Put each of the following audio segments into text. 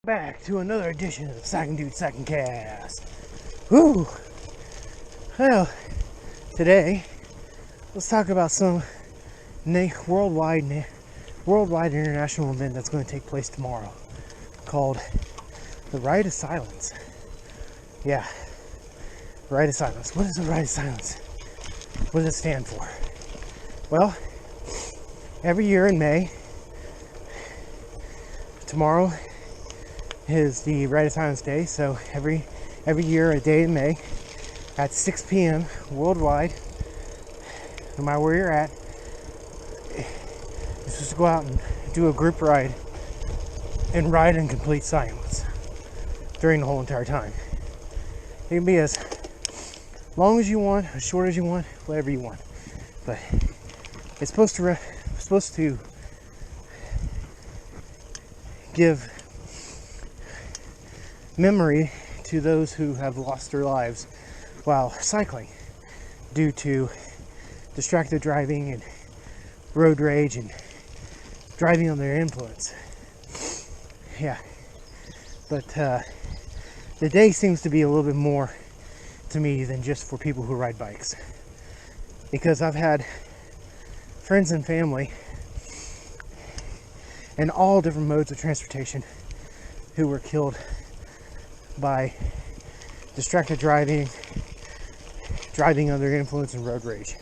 Back to another edition of the Second Dude Second Cast. Woo! Well, today let's talk about some worldwide international event that's going to take place tomorrow, called the Rite of Silence. Yeah, Rite of Silence. What is the Rite of Silence? What does it stand for? Well, every year in May, tomorrow is the Rite of Silence Day, so every year, a day in May, at 6 p.m. worldwide, no matter where you're at, you're supposed to go out and do a group ride and ride in complete silence during the whole entire time. It can be as long as you want, as short as you want, whatever you want, but it's supposed to give memory to those who have lost their lives while cycling due to distracted driving and road rage and driving under influence. Yeah, but the day seems to be a little bit more to me than just for people who ride bikes, because I've had friends and family in all different modes of transportation who were killed by distracted driving under influence, and road rage.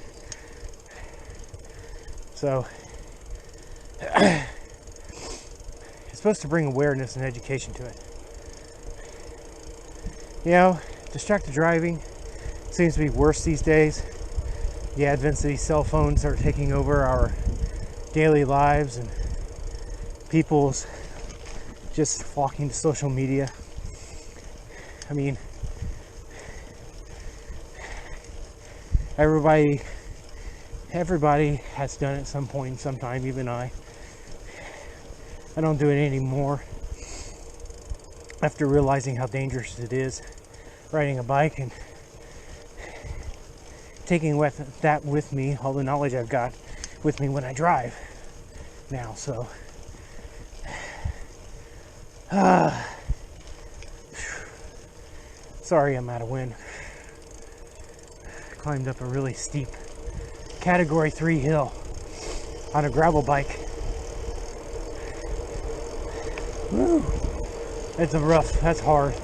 So it's supposed to bring awareness and education to it. You know, distracted driving seems to be worse these days. The advent of these cell phones are taking over our daily lives, and people's just flocking to social media. I mean, everybody has done it at some point in some time, even I don't do it anymore after realizing how dangerous it is riding a bike and taking that with me, all the knowledge I've got with me when I drive now. So sorry I'm out of wind. Climbed up a really steep Category 3 hill on a gravel bike. Woo. That's hard.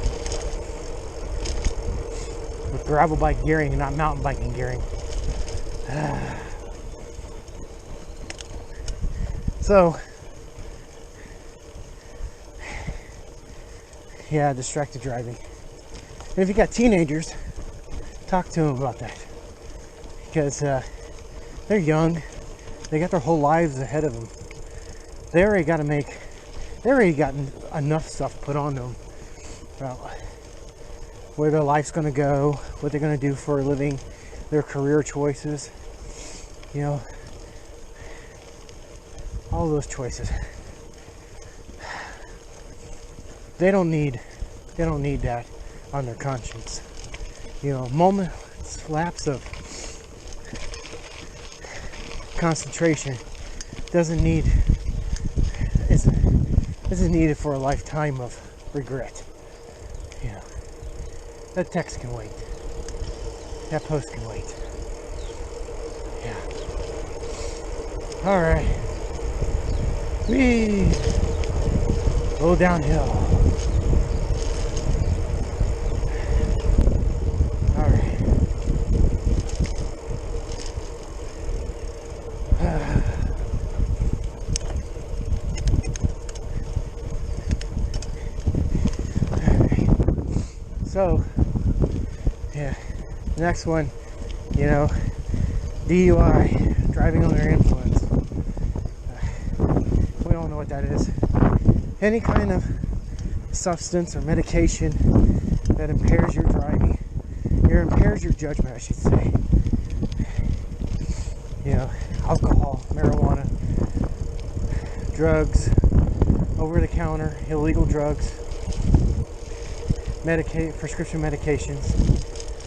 With gravel bike gearing and not mountain biking gearing. So, yeah, distracted driving. And if you got teenagers, talk to them about that, because they're young, they got their whole lives ahead of them. They already got enough stuff put on them about where their life's going to go, what they're going to do for a living, their career choices, you know, all those choices. They don't need that on their conscience. You know, lapse of concentration isn't needed for a lifetime of regret. You know, that text can wait. That post can wait. Yeah. All right. We go downhill. So, yeah, next one, you know, DUI, driving under influence. We don't know what that is. Any kind of substance or medication that impairs your driving, or impairs your judgment, I should say. You know, alcohol, marijuana, drugs, over-the-counter, illegal drugs, prescription medications,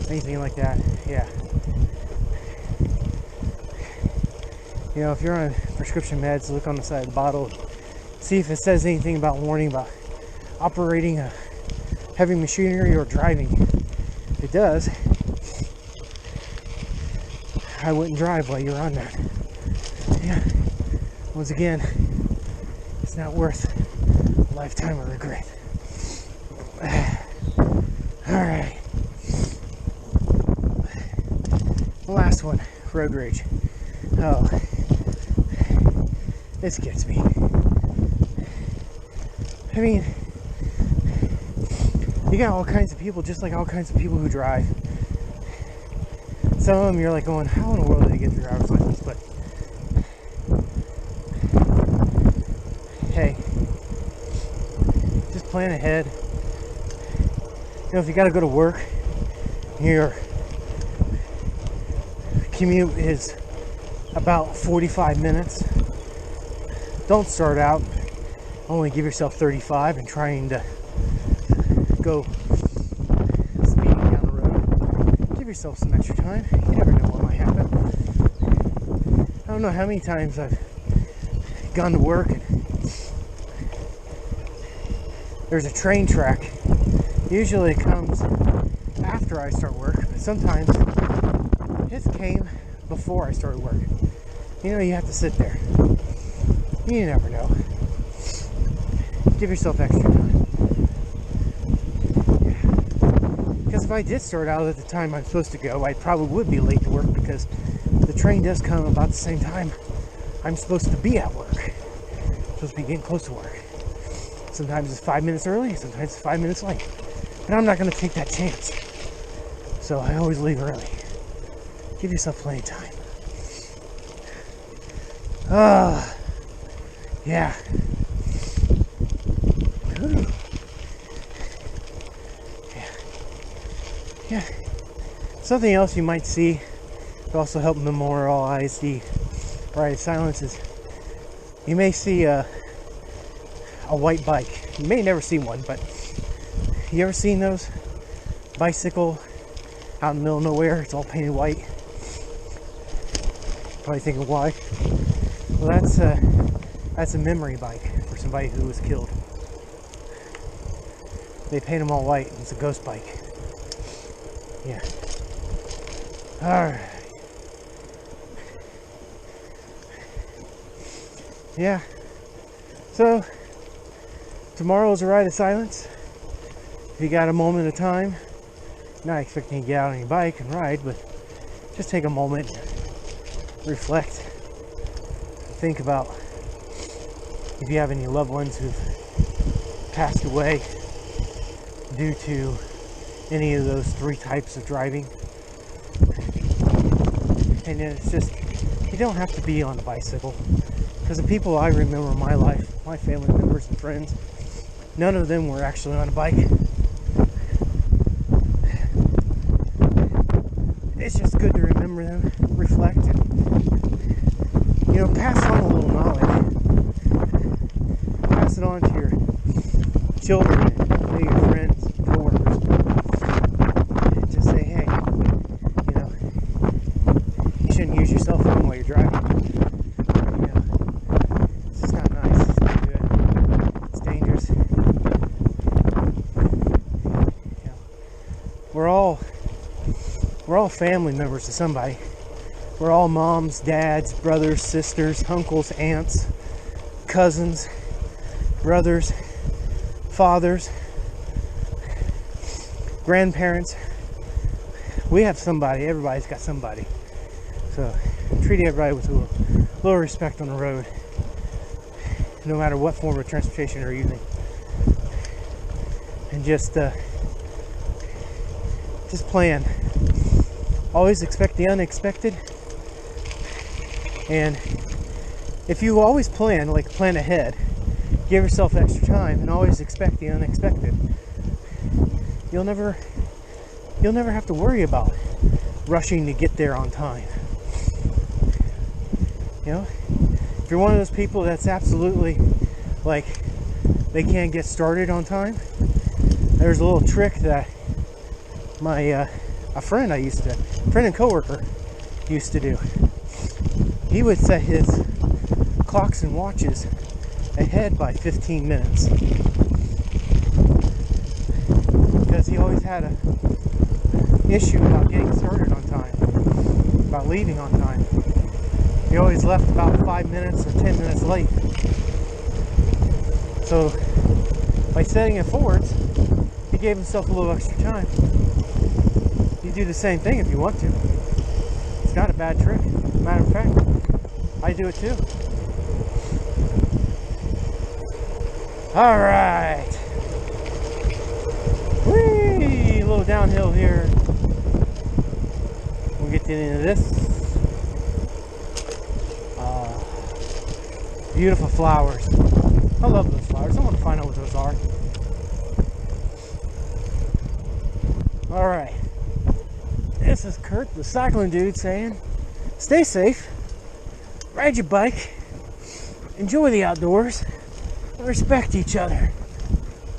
anything like that. Yeah. You know, if you're on prescription meds, look on the side of the bottle, see if it says anything about warning about operating a heavy machinery or driving. If it does, I wouldn't drive while you're on that. Yeah. Once again, it's not worth a lifetime of regret. Alright. The last one, road rage. Oh, this gets me. I mean, you got all kinds of people, just like all kinds of people who drive. Some of them you're like going, how in the world did they get their driver's license? But hey, just plan ahead. You know, if you got to go to work, your commute is about 45 minutes. Don't start out, only give yourself 35 and trying to go speeding down the road. Give yourself some extra time. You never know what might happen. I don't know how many times I've gone to work and there's a train track. Usually it comes after I start work, but sometimes it came before I started work. You know, you have to sit there. You never know. Give yourself extra time. Because if I did start out at the time I'm supposed to go, I probably would be late to work because the train does come about the same time I'm supposed to be at work. I'm supposed to be getting close to work. Sometimes it's 5 minutes early, sometimes it's 5 minutes late. But I'm not going to take that chance. So I always leave early. Give yourself plenty of time. Yeah. Ooh. Yeah. Something else you might see to also help memorialize the Ride of Silence is you may see a white bike. You may never see one, but you ever seen those? Bicycle out in the middle of nowhere, it's all painted white. Probably thinking why. Well, that's a memory bike for somebody who was killed. They paint them all white. It's a ghost bike. Yeah. Alright. Yeah. So, tomorrow's a Ride of Silence. If you got a moment of time, not expecting to get out on your bike and ride, but just take a moment, reflect, think about if you have any loved ones who've passed away due to any of those 3 types of driving. And it's just, you don't have to be on a bicycle, because the people I remember in my life, my family members and friends, none of them were actually on a bike. It's just good to remember them, reflect, and, you know, pass on a little knowledge. Pass it on to your children, and maybe your friends, coworkers. Just say, hey, you know, you shouldn't use your cell phone while you're driving. You know, it's just not nice. It's not good. It's dangerous. You know, we're all family members to somebody. We're all moms, dads, brothers, sisters, uncles, aunts, cousins, brothers, fathers, grandparents. We have somebody. Everybody's got somebody. So treat everybody with a little respect on the road, no matter what form of transportation they're using. And just plan. Always expect the unexpected. And if you always plan ahead, give yourself extra time, and always expect the unexpected, you'll never have to worry about rushing to get there on time. You know, if you're one of those people that's absolutely like they can't get started on time, there's a little trick that my a friend and coworker used to do. He would set his clocks and watches ahead by 15 minutes. had a issue about getting started on time, about leaving on time. He always left about 5 minutes or 10 minutes late. So by setting it forwards, he gave himself a little extra time. You do the same thing if you want to. It's not a bad trick. Matter of fact, I do it too. All right. Whee! A little downhill here. We'll get into this. Beautiful flowers. I love those flowers. I want to find out what those are. All right. This is Kurt, the cycling dude, saying, stay safe, ride your bike, enjoy the outdoors, and respect each other.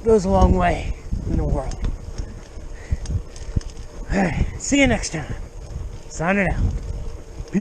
It goes a long way in the world. All right. See you next time. Signing out.